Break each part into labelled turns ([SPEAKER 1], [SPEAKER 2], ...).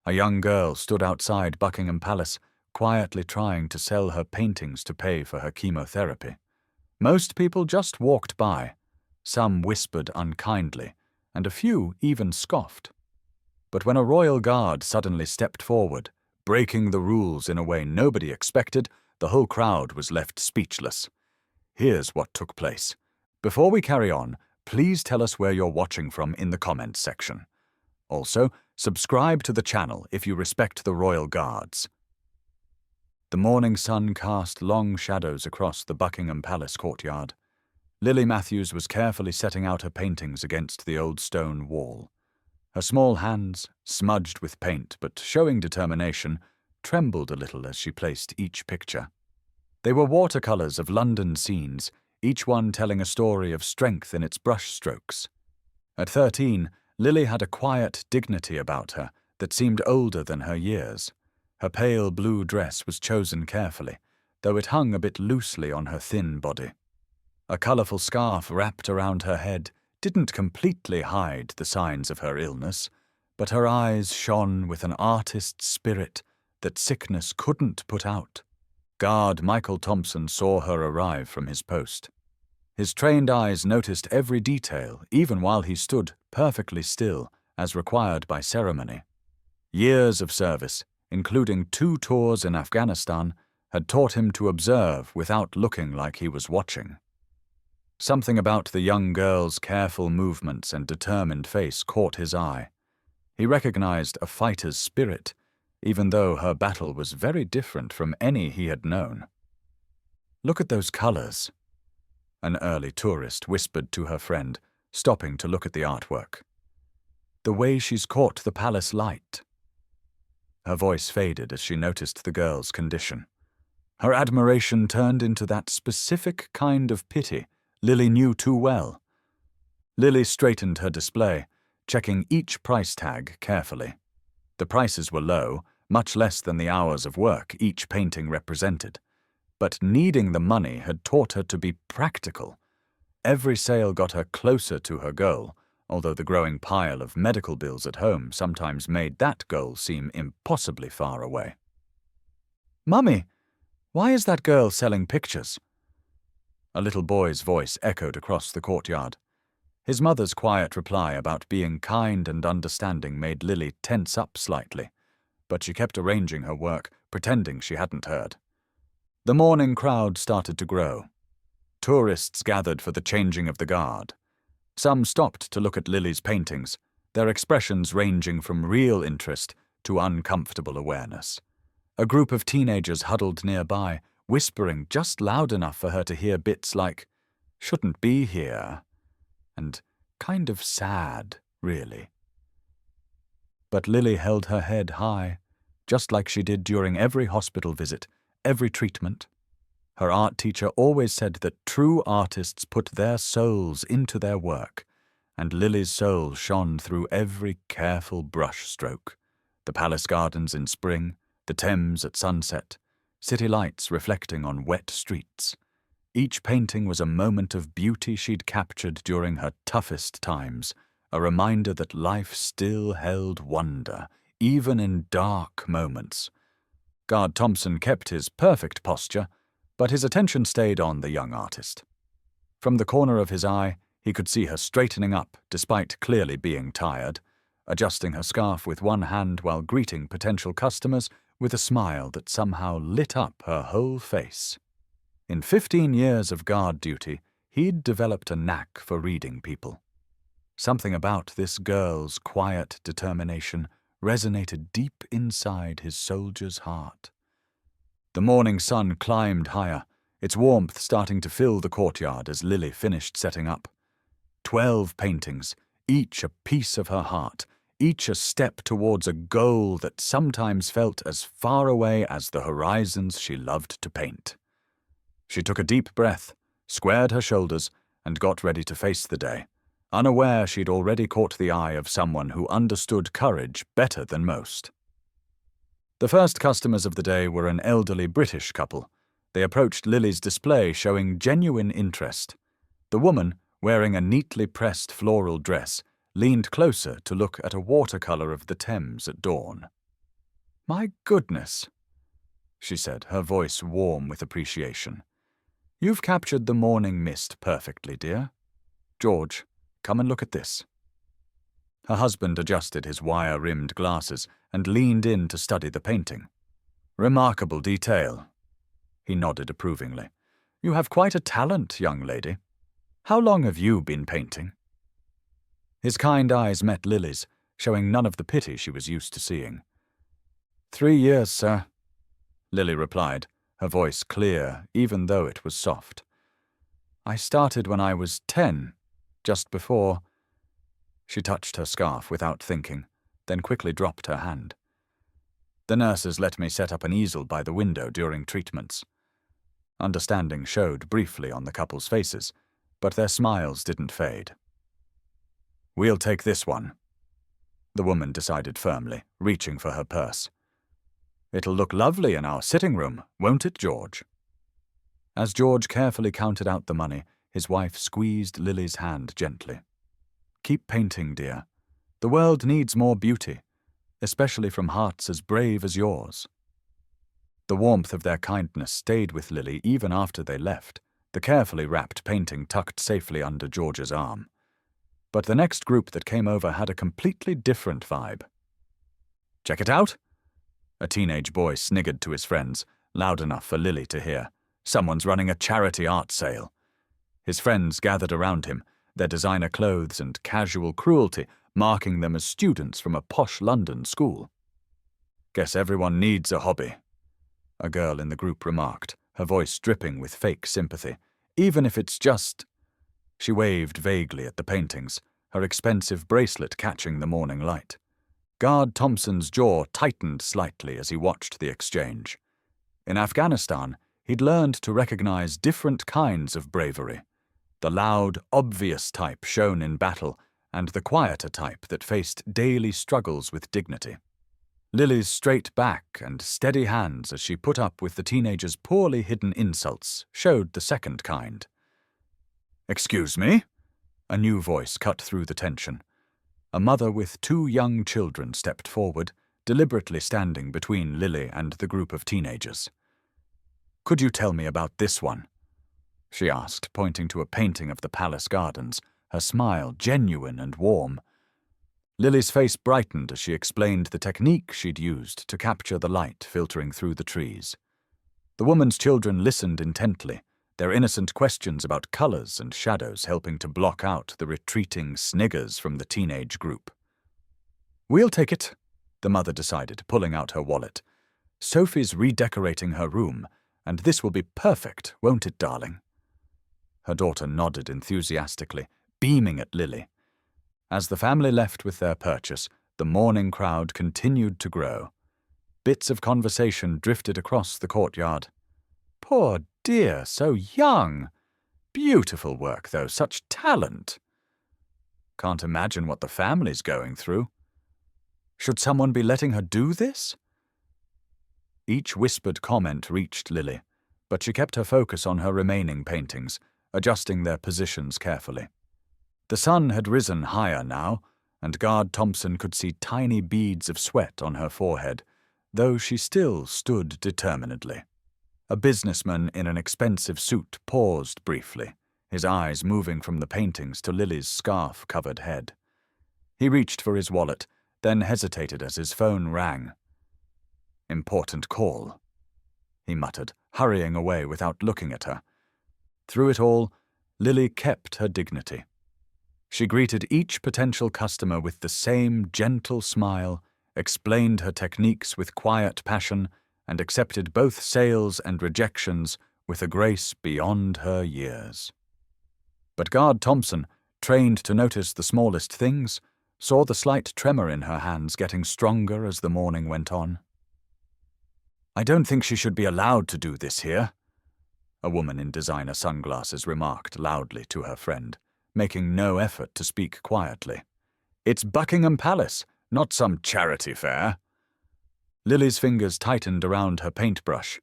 [SPEAKER 1] A young girl stood outside Buckingham Palace, quietly trying to sell her paintings to pay for her chemotherapy. Most people just walked by. Some whispered unkindly, and a few even scoffed. But when a royal guard suddenly stepped forward, breaking the rules in a way nobody expected, the whole crowd was left speechless. Here's what took place. Before we carry on, please tell us where you're watching from in the comments section. Also, subscribe to the channel if you respect the royal guards. The morning sun cast long shadows across the Buckingham Palace courtyard. Lily Matthews was carefully setting out her paintings against the old stone wall. Her small hands, smudged with paint but showing determination, trembled a little as she placed each picture. They were watercolors of London scenes, each one telling a story of strength in its brushstrokes. At 13, Lily had a quiet dignity about her that seemed older than her years. Her pale blue dress was chosen carefully, though it hung a bit loosely on her thin body. A colourful scarf wrapped around her head didn't completely hide the signs of her illness, but her eyes shone with an artist's spirit that sickness couldn't put out. Guard Michael Thompson saw her arrive from his post. His trained eyes noticed every detail, even while he stood perfectly still, as required by ceremony. Years of service, including 2 tours in Afghanistan, had taught him to observe without looking like he was watching. Something about the young girl's careful movements and determined face caught his eye. He recognized a fighter's spirit, even though her battle was very different from any he had known. "Look at those colors," an early tourist whispered to her friend, stopping to look at the artwork. "The way she's caught the palace light." Her voice faded as she noticed the girl's condition. Her admiration turned into that specific kind of pity Lily knew too well. Lily straightened her display, checking each price tag carefully. The prices were low, much less than the hours of work each painting represented. But needing the money had taught her to be practical. Every sale got her closer to her goal, although the growing pile of medical bills at home sometimes made that goal seem impossibly far away. "Mummy, why is that girl selling pictures?" A little boy's voice echoed across the courtyard. His mother's quiet reply about being kind and understanding made Lily tense up slightly, but she kept arranging her work, pretending she hadn't heard. The morning crowd started to grow. Tourists gathered for the changing of the guard. Some stopped to look at Lily's paintings, their expressions ranging from real interest to uncomfortable awareness. A group of teenagers huddled nearby, whispering just loud enough for her to hear bits like, "Shouldn't be here," and "kind of sad, really." But Lily held her head high, just like she did during every hospital visit, every treatment. Her art teacher always said that true artists put their souls into their work, and Lily's soul shone through every careful brush stroke. The palace gardens in spring, the Thames at sunset, city lights reflecting on wet streets. Each painting was a moment of beauty she'd captured during her toughest times, a reminder that life still held wonder, even in dark moments. Guard Thompson kept his perfect posture, but his attention stayed on the young artist. From the corner of his eye, he could see her straightening up, despite clearly being tired, adjusting her scarf with one hand while greeting potential customers with a smile that somehow lit up her whole face. In 15 years of guard duty, he'd developed a knack for reading people. Something about this girl's quiet determination resonated deep inside his soldier's heart. The morning sun climbed higher, its warmth starting to fill the courtyard as Lily finished setting up. 12 paintings, each a piece of her heart, each a step towards a goal that sometimes felt as far away as the horizons she loved to paint. She took a deep breath, squared her shoulders, and got ready to face the day, unaware she'd already caught the eye of someone who understood courage better than most. The first customers of the day were an elderly British couple. They approached Lily's display showing genuine interest. The woman, wearing a neatly pressed floral dress, leaned closer to look at a watercolor of the Thames at dawn. My goodness, she said, her voice warm with appreciation. You've captured the morning mist perfectly, dear. George, come and look at this. Her husband adjusted his wire-rimmed glasses and leaned in to study the painting. Remarkable detail. He nodded approvingly. You have quite a talent, young lady. How long have you been painting? His kind eyes met Lily's, showing none of the pity she was used to seeing. 3 years, sir, Lily replied, her voice clear, even though it was soft. I started when I was 10, just before. She touched her scarf without thinking, then quickly dropped her hand. The nurses let me set up an easel by the window during treatments. Understanding showed briefly on the couple's faces, but their smiles didn't fade. We'll take this one, the woman decided firmly, reaching for her purse. It'll look lovely in our sitting room, won't it, George? As George carefully counted out the money, his wife squeezed Lily's hand gently. Keep painting, dear. The world needs more beauty, especially from hearts as brave as yours. The warmth of their kindness stayed with Lily even after they left, the carefully wrapped painting tucked safely under George's arm. But the next group that came over had a completely different vibe. Check it out? A teenage boy sniggered to his friends, loud enough for Lily to hear. Someone's running a charity art sale. His friends gathered around him, their designer clothes and casual cruelty marking them as students from a posh London school. Guess everyone needs a hobby, a girl in the group remarked, her voice dripping with fake sympathy. Even if it's just... She waved vaguely at the paintings, her expensive bracelet catching the morning light. Guard Thompson's jaw tightened slightly as he watched the exchange. In Afghanistan, he'd learned to recognize different kinds of bravery. The loud, obvious type shown in battle, and the quieter type that faced daily struggles with dignity. Lily's straight back and steady hands as she put up with the teenager's poorly hidden insults showed the second kind. Excuse me? A new voice cut through the tension. A mother with 2 young children stepped forward, deliberately standing between Lily and the group of teenagers. Could you tell me about this one? She asked, pointing to a painting of the palace gardens, her smile genuine and warm. Lily's face brightened as she explained the technique she'd used to capture the light filtering through the trees. The woman's children listened intently, their innocent questions about colors and shadows helping to block out the retreating sniggers from the teenage group. We'll take it, the mother decided, pulling out her wallet. Sophie's redecorating her room, and this will be perfect, won't it, darling? Her daughter nodded enthusiastically, beaming at Lily. As the family left with their purchase, the morning crowd continued to grow. Bits of conversation drifted across the courtyard. Poor dear, so young. Beautiful work, though, such talent. Can't imagine what the family's going through. Should someone be letting her do this? Each whispered comment reached Lily, but she kept her focus on her remaining paintings, adjusting their positions carefully. The sun had risen higher now, and Guard Thompson could see tiny beads of sweat on her forehead, though she still stood determinedly. A businessman in an expensive suit paused briefly, his eyes moving from the paintings to Lily's scarf-covered head. He reached for his wallet, then hesitated as his phone rang. Important call, he muttered, hurrying away without looking at her. Through it all, Lily kept her dignity. She greeted each potential customer with the same gentle smile, explained her techniques with quiet passion, and accepted both sales and rejections with a grace beyond her years. But Guard Thompson, trained to notice the smallest things, saw the slight tremor in her hands getting stronger as the morning went on. I don't think she should be allowed to do this here, a woman in designer sunglasses remarked loudly to her friend, making no effort to speak quietly. It's Buckingham Palace, not some charity fair. Lily's fingers tightened around her paintbrush.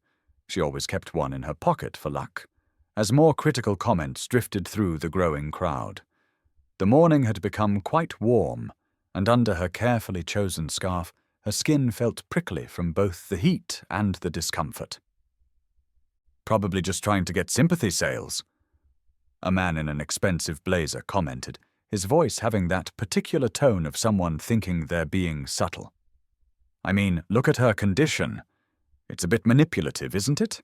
[SPEAKER 1] She always kept one in her pocket for luck, as more critical comments drifted through the growing crowd. The morning had become quite warm, and under her carefully chosen scarf, Her skin felt prickly from both the heat and the discomfort. "Probably just trying to get sympathy sales," a man in an expensive blazer commented, his voice having that particular tone of someone thinking they're being subtle. "I mean, look at her condition. It's a bit manipulative, isn't it?"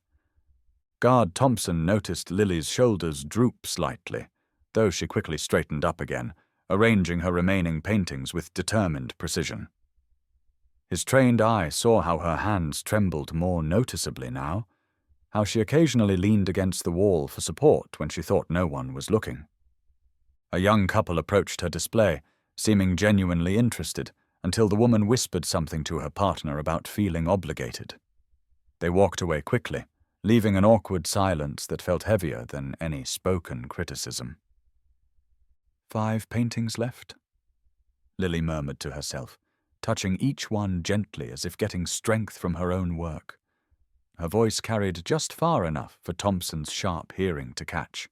[SPEAKER 1] Guard Thompson noticed Lily's shoulders droop slightly, though she quickly straightened up again, arranging her remaining paintings with determined precision. His trained eye saw how her hands trembled more noticeably now, how she occasionally leaned against the wall for support when she thought no one was looking. A young couple approached her display, seeming genuinely interested, until the woman whispered something to her partner about feeling obligated. They walked away quickly, leaving an awkward silence that felt heavier than any spoken criticism. 5 paintings left, Lily murmured to herself, touching each one gently as if getting strength from her own work. Her voice carried just far enough for Thompson's sharp hearing to catch.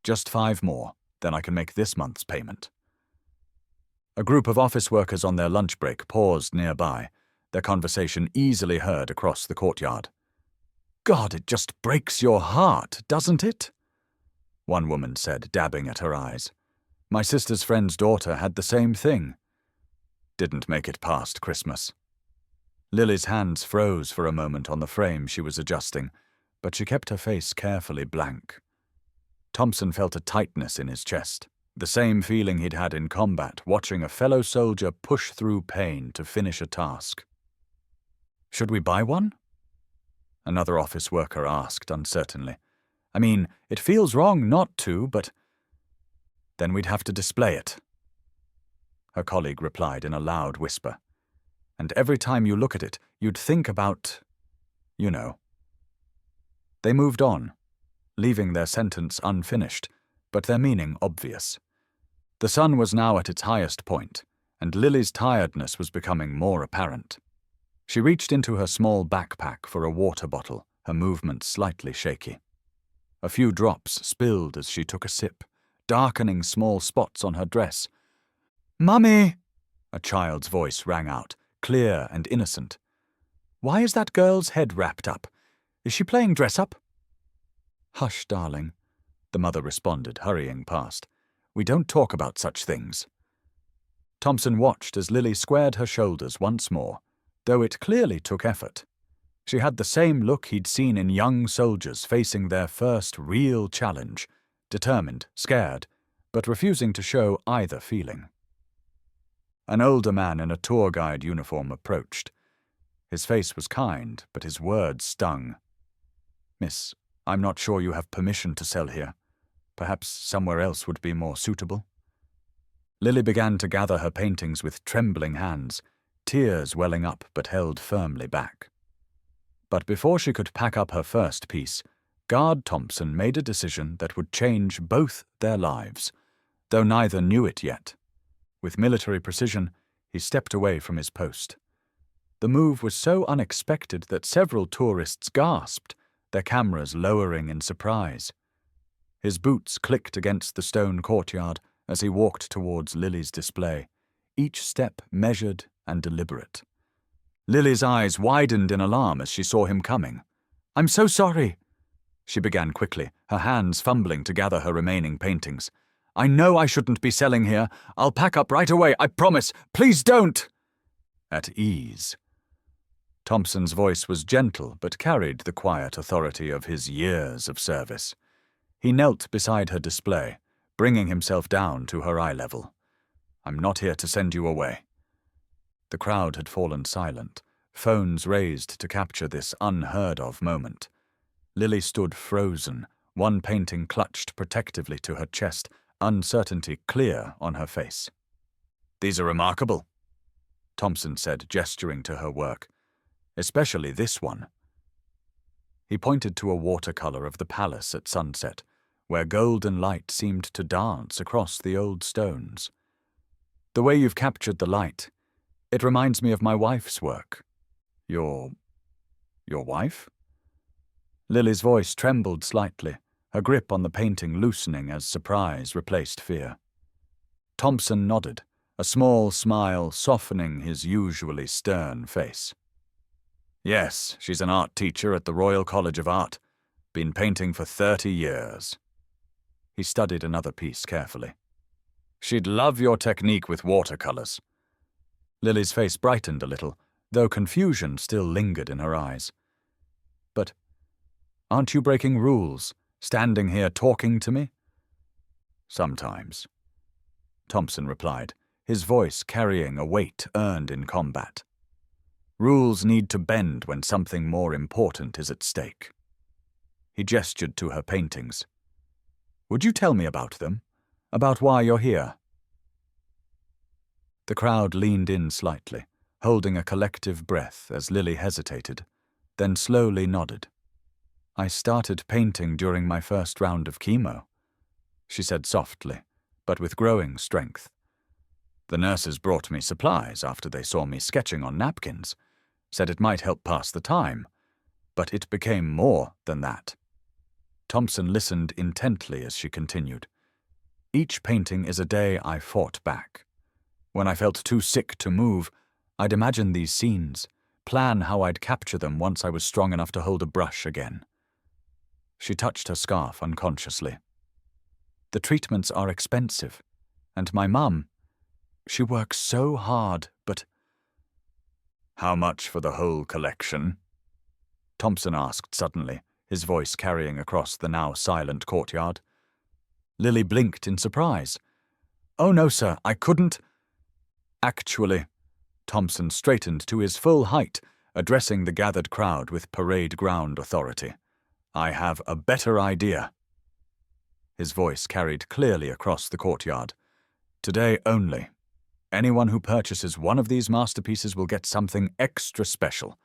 [SPEAKER 1] "Just 5 more, then I can make this month's payment." A group of office workers on their lunch break paused nearby, their conversation easily heard across the courtyard. "God, it just breaks your heart, doesn't it?" one woman said, dabbing at her eyes. "My sister's friend's daughter had the same thing. Didn't make it past Christmas." Lily's hands froze for a moment on the frame she was adjusting, but she kept her face carefully blank. Thompson felt a tightness in his chest, the same feeling he'd had in combat watching a fellow soldier push through pain to finish a task. "Should we buy one?" another office worker asked uncertainly. "I mean, it feels wrong not to, but then we'd have to display it," her colleague replied in a loud whisper. "And every time you look at it, you'd think about, you know." They moved on, leaving their sentence unfinished, but their meaning obvious. The sun was now at its highest point, and Lily's tiredness was becoming more apparent. She reached into her small backpack for a water bottle, her movements slightly shaky. A few drops spilled as she took a sip, darkening small spots on her dress. "Mummy!" a child's voice rang out, clear and innocent. "Why is that girl's head wrapped up? Is she playing dress-up?" "Hush, darling," the mother responded, hurrying past. "We don't talk about such things." Thompson watched as Lily squared her shoulders once more, though it clearly took effort. She had the same look he'd seen in young soldiers facing their first real challenge, determined, scared, but refusing to show either feeling. An older man in a tour guide uniform approached. His face was kind, but his words stung. "Miss, I'm not sure you have permission to sell here. Perhaps somewhere else would be more suitable." Lily began to gather her paintings with trembling hands, tears welling up but held firmly back. But before she could pack up her first piece, Guard Thompson made a decision that would change both their lives, though neither knew it yet. With military precision, he stepped away from his post. The move was so unexpected that several tourists gasped, their cameras lowering in surprise. His boots clicked against the stone courtyard as he walked towards Lily's display, each step measured and deliberate. Lily's eyes widened in alarm as she saw him coming. "I'm so sorry," she began quickly, her hands fumbling to gather her remaining paintings. "I know I shouldn't be selling here. I'll pack up right away, I promise. Please don't." At ease. Thompson's voice was gentle but carried the quiet authority of his years of service. He knelt beside her display, bringing himself down to her eye level. "I'm not here to send you away." The crowd had fallen silent, phones raised to capture this unheard-of moment. Lily stood frozen, one painting clutched protectively to her chest, uncertainty clear on her face. "These are remarkable," Thompson said, gesturing to her work. "Especially this one." He pointed to a watercolor of the palace at sunset, where golden light seemed to dance across the old stones. "The way you've captured the light, it reminds me of my wife's work." Your wife?" Lily's voice trembled slightly, her grip on the painting loosening as surprise replaced fear. Thompson nodded, a small smile softening his usually stern face. Yes, she's an art teacher at the Royal College of Art. Been painting for 30 years. He studied another piece carefully. She'd love your technique with watercolors. Lily's face brightened a little, though confusion still lingered in her eyes. But aren't you breaking rules, standing here talking to me? Sometimes, Thompson replied, his voice carrying a weight earned in combat. Rules need to bend when something more important is at stake. He gestured to her paintings. Would you tell me about them? About why you're here? The crowd leaned in slightly, holding a collective breath as Lily hesitated, then slowly nodded. I started painting during my first round of chemo, she said softly, but with growing strength. The nurses brought me supplies after they saw me sketching on napkins, said it might help pass the time, but it became more than that. Thompson listened intently as she continued. Each painting is a day I fought back. When I felt too sick to move, I'd imagine these scenes, plan how I'd capture them once I was strong enough to hold a brush again. She touched her scarf unconsciously. The treatments are expensive, and my mum, she works so hard, but... How much for the whole collection? Thompson asked suddenly, his voice carrying across the now silent courtyard. Lily blinked in surprise. Oh no, sir, I couldn't... Actually, Thompson straightened to his full height, addressing the gathered crowd with parade ground authority. I have a better idea. His voice carried clearly across the courtyard. Today only. Anyone who purchases one of these masterpieces will get something extra special.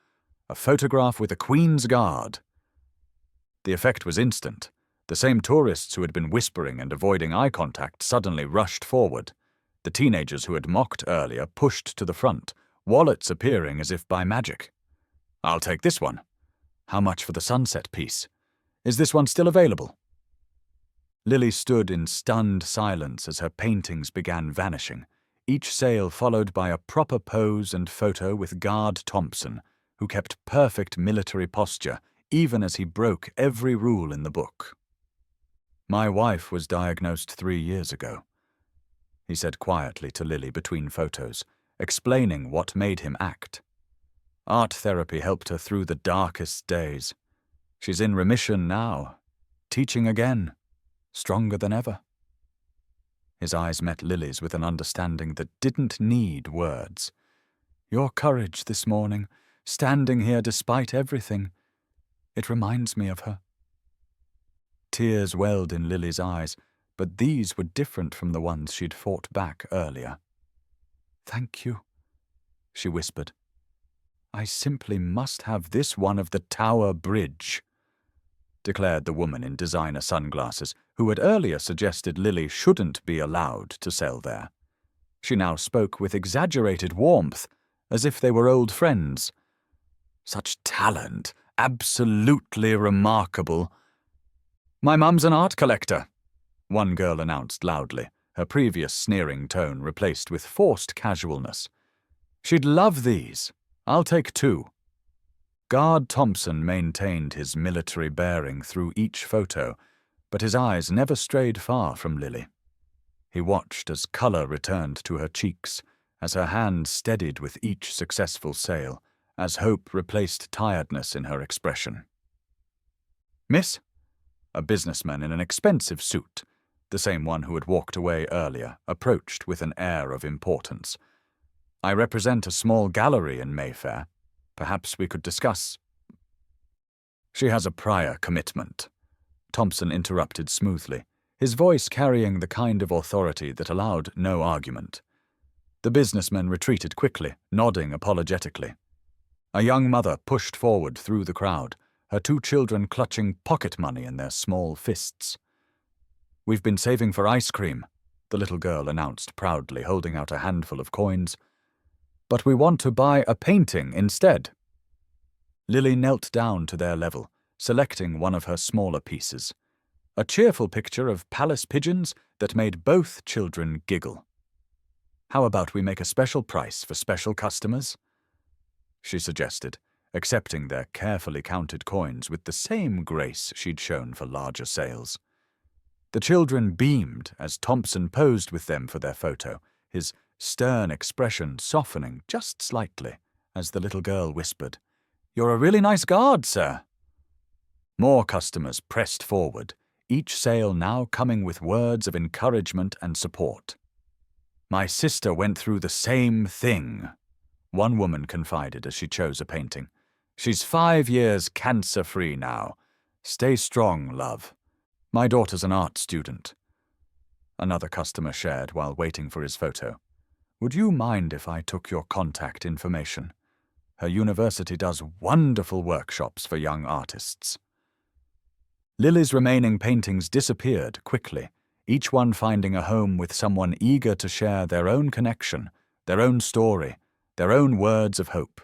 [SPEAKER 1] A photograph with a Queen's Guard. The effect was instant. The same tourists who had been whispering and avoiding eye contact suddenly rushed forward. The teenagers who had mocked earlier pushed to the front, wallets appearing as if by magic. I'll take this one. How much for the sunset piece? Is this one still available? Lily stood in stunned silence as her paintings began vanishing, each sale followed by a proper pose and photo with Guard Thompson, who kept perfect military posture even as he broke every rule in the book. My wife was diagnosed 3 years ago, he said quietly to Lily between photos, explaining what made him act. Art therapy helped her through the darkest days. She's in remission now, teaching again, stronger than ever. His eyes met Lily's with an understanding that didn't need words. Your courage this morning, standing here despite everything, it reminds me of her. Tears welled in Lily's eyes, but these were different from the ones she'd fought back earlier. Thank you, she whispered. I simply must have this one of the Tower Bridge, declared the woman in designer sunglasses, who had earlier suggested Lily shouldn't be allowed to sell there. She now spoke with exaggerated warmth, as if they were old friends. Such talent, absolutely remarkable. My mum's an art collector, one girl announced loudly, her previous sneering tone replaced with forced casualness. She'd love these. I'll take 2. Guard Thompson maintained his military bearing through each photo, but his eyes never strayed far from Lily. He watched as colour returned to her cheeks, as her hand steadied with each successful sale, as hope replaced tiredness in her expression. Miss? A businessman in an expensive suit, the same one who had walked away earlier, approached with an air of importance. I represent a small gallery in Mayfair. Perhaps we could discuss. She has a prior commitment, Thompson interrupted smoothly, his voice carrying the kind of authority that allowed no argument. The businessman retreated quickly, nodding apologetically. A young mother pushed forward through the crowd, her 2 children clutching pocket money in their small fists. We've been saving for ice cream, the little girl announced proudly, holding out a handful of coins. But we want to buy a painting instead. Lily knelt down to their level, selecting one of her smaller pieces, a cheerful picture of palace pigeons that made both children giggle. How about we make a special price for special customers? She suggested, accepting their carefully counted coins with the same grace she'd shown for larger sales. The children beamed as Thompson posed with them for their photo, his stern expression softening just slightly as the little girl whispered, "You're a really nice guard, sir." More customers pressed forward, each sale now coming with words of encouragement and support. "My sister went through the same thing," one woman confided as she chose a painting. "She's 5 years cancer-free now. Stay strong, love. My daughter's an art student." Another customer shared while waiting for his photo. "Would you mind if I took your contact information? Her university does wonderful workshops for young artists." Lily's remaining paintings disappeared quickly, each one finding a home with someone eager to share their own connection, their own story, their own words of hope.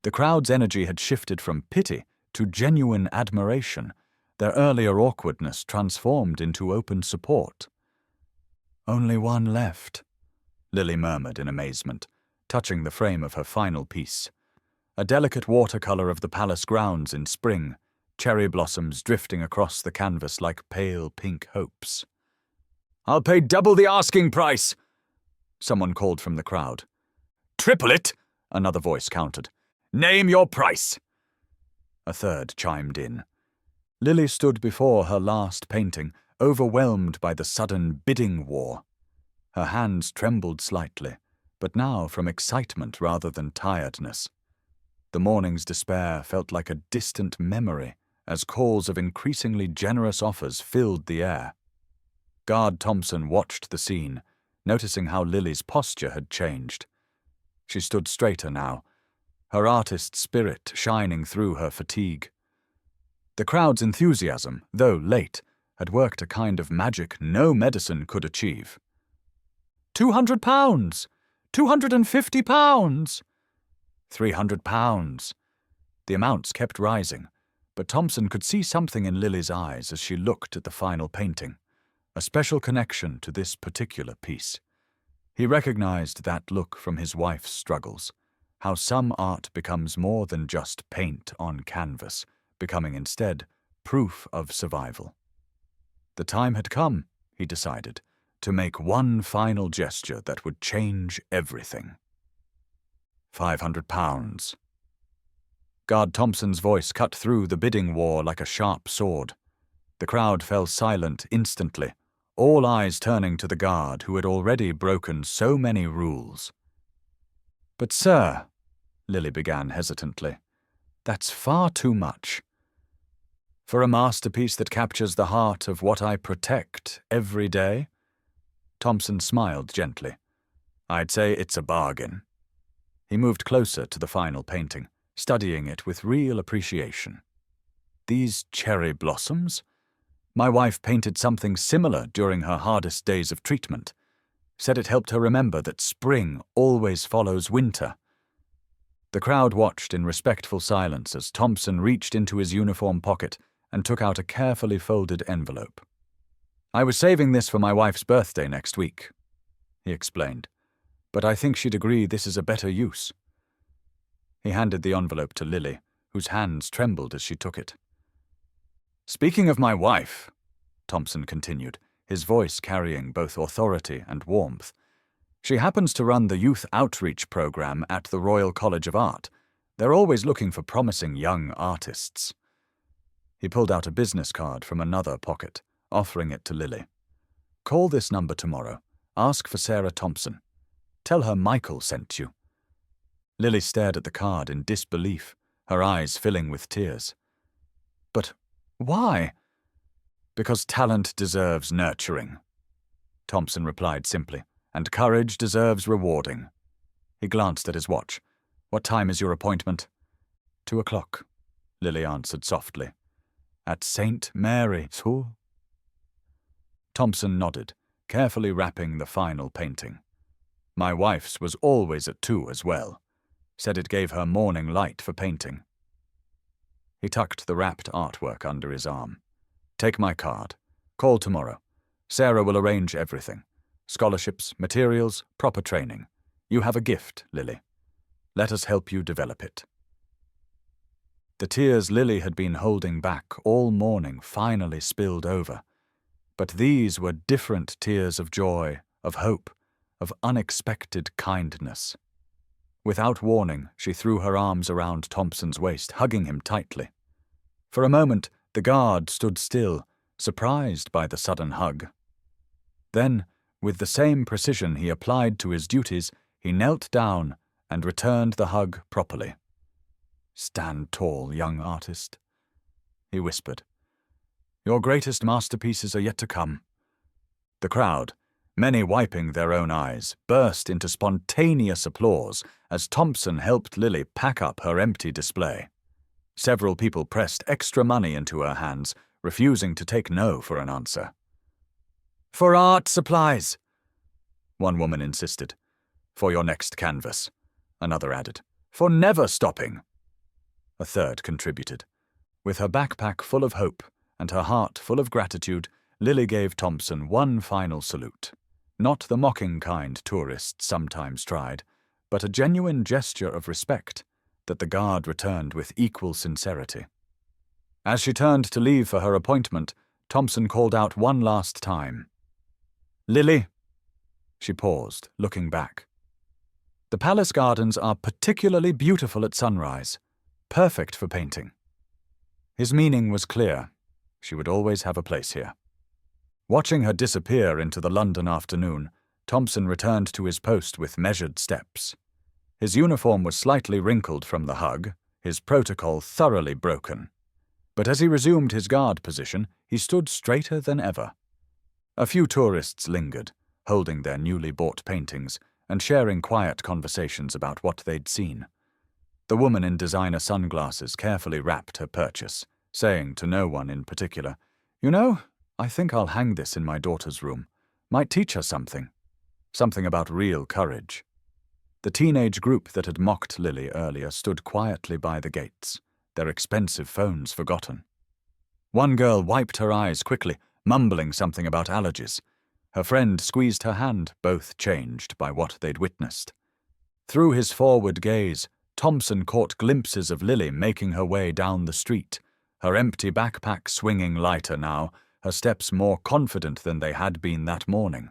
[SPEAKER 1] The crowd's energy had shifted from pity to genuine admiration, their earlier awkwardness transformed into open support. "Only one left," Lily murmured in amazement, touching the frame of her final piece. A delicate watercolor of the palace grounds in spring, cherry blossoms drifting across the canvas like pale pink hopes. "I'll pay double the asking price," someone called from the crowd. "Triple it," another voice countered. "Name your price." A third chimed in. Lily stood before her last painting, overwhelmed by the sudden bidding war. Her hands trembled slightly, but now from excitement rather than tiredness. The morning's despair felt like a distant memory as calls of increasingly generous offers filled the air. Guard Thompson watched the scene, noticing how Lily's posture had changed. She stood straighter now, her artist spirit shining through her fatigue. The crowd's enthusiasm, though late, had worked a kind of magic no medicine could achieve. £200! £250! £300. The amounts kept rising, but Thompson could see something in Lily's eyes as she looked at the final painting, a special connection to this particular piece. He recognized that look from his wife's struggles, how some art becomes more than just paint on canvas, becoming instead proof of survival. The time had come, he decided, to make one final gesture that would change everything. £500. Guard Thompson's voice cut through the bidding war like a sharp sword. The crowd fell silent instantly, all eyes turning to the guard who had already broken so many rules. "But sir," Lily began hesitantly, "that's far too much. For a masterpiece that captures the heart of what I protect every day?" Thompson smiled gently. "I'd say it's a bargain." He moved closer to the final painting, studying it with real appreciation. "These cherry blossoms? My wife painted something similar during her hardest days of treatment. Said it helped her remember that spring always follows winter." The crowd watched in respectful silence as Thompson reached into his uniform pocket and took out a carefully folded envelope. "I was saving this for my wife's birthday next week," he explained, "but I think she'd agree this is a better use." He handed the envelope to Lily, whose hands trembled as she took it. "Speaking of my wife," Thompson continued, his voice carrying both authority and warmth, "she happens to run the youth outreach program at the Royal College of Art. They're always looking for promising young artists." He pulled out a business card from another pocket, offering it to Lily. "Call this number tomorrow. Ask for Sarah Thompson. Tell her Michael sent you." Lily stared at the card in disbelief, her eyes filling with tears. "But why?" "Because talent deserves nurturing," Thompson replied simply, "and courage deserves rewarding." He glanced at his watch. "What time is your appointment?" 2:00, Lily answered softly. "At St. Mary's School?" Thompson nodded, carefully wrapping the final painting. "My wife's was always at 2 as well. Said it gave her morning light for painting." He tucked the wrapped artwork under his arm. "Take my card. Call tomorrow. Sarah will arrange everything. Scholarships, materials, proper training. You have a gift, Lily. Let us help you develop it. The tears Lily had been holding back all morning finally spilled over. But these were different tears of joy, of hope, of unexpected kindness. Without warning, she threw her arms around Thompson's waist, hugging him tightly. For a moment, the guard stood still, surprised by the sudden hug. Then, with the same precision he applied to his duties, he knelt down and returned the hug properly. "Stand tall, young artist," he whispered. "Your greatest masterpieces are yet to come." The crowd, many wiping their own eyes, burst into spontaneous applause as Thompson helped Lily pack up her empty display. Several people pressed extra money into her hands, refusing to take no for an answer. "For art supplies," one woman insisted. "For your next canvas," another added. "For never stopping," a third contributed. With her backpack full of hope and her heart full of gratitude, Lily gave Thompson one final salute. Not the mocking kind tourists sometimes tried, but a genuine gesture of respect that the guard returned with equal sincerity. As she turned to leave for her appointment, Thompson called out one last time. "Lily." She paused, looking back. "The palace gardens are particularly beautiful at sunrise, perfect for painting." His meaning was clear. She would always have a place here. Watching her disappear into the London afternoon, Thompson returned to his post with measured steps. His uniform was slightly wrinkled from the hug, his protocol thoroughly broken. But as he resumed his guard position, he stood straighter than ever. A few tourists lingered, holding their newly bought paintings and sharing quiet conversations about what they'd seen. The woman in designer sunglasses carefully wrapped her purchase, saying to no one in particular, "You know, I think I'll hang this in my daughter's room. Might teach her something. Something about real courage." The teenage group that had mocked Lily earlier stood quietly by the gates, their expensive phones forgotten. One girl wiped her eyes quickly, mumbling something about allergies. Her friend squeezed her hand, both changed by what they'd witnessed. Through his forward gaze, Thompson caught glimpses of Lily making her way down the street, her empty backpack swinging lighter now, her steps more confident than they had been that morning.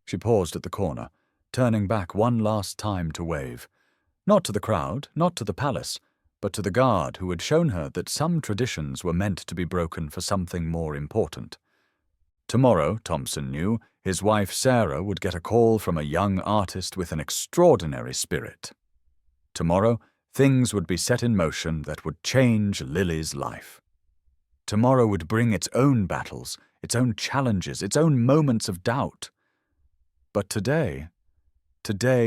[SPEAKER 1] She paused at the corner, turning back one last time to wave. Not to the crowd, not to the palace, but to the guard who had shown her that some traditions were meant to be broken for something more important. Tomorrow, Thompson knew, his wife Sarah would get a call from a young artist with an extraordinary spirit. Tomorrow, things would be set in motion that would change Lily's life. Tomorrow would bring its own battles, its own challenges, its own moments of doubt. But today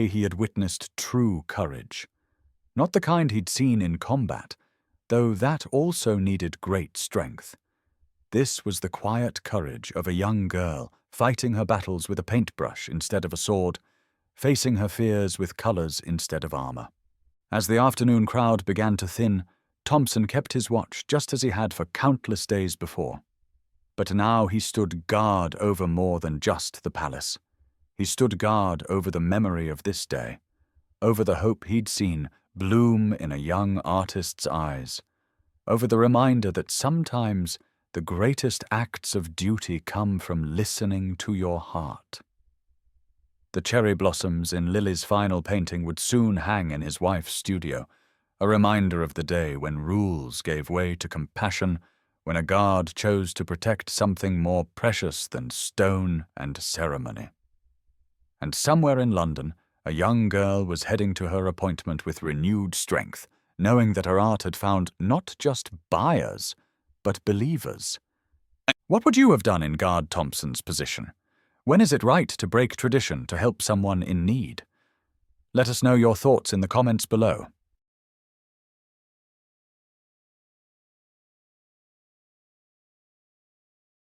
[SPEAKER 1] he had witnessed true courage. Not the kind he'd seen in combat, though that also needed great strength. This was the quiet courage of a young girl fighting her battles with a paintbrush instead of a sword, facing her fears with colors instead of armor. As the afternoon crowd began to thin, Thompson kept his watch just as he had for countless days before. But now he stood guard over more than just the palace. He stood guard over the memory of this day, over the hope he'd seen bloom in a young artist's eyes, over the reminder that sometimes the greatest acts of duty come from listening to your heart. The cherry blossoms in Lily's final painting would soon hang in his wife's studio, a reminder of the day when rules gave way to compassion, when a guard chose to protect something more precious than stone and ceremony. And somewhere in London, a young girl was heading to her appointment with renewed strength, knowing that her art had found not just buyers, but believers. What would you have done in Guard Thompson's position? When is it right to break tradition to help someone in need? Let us know your thoughts in the comments below.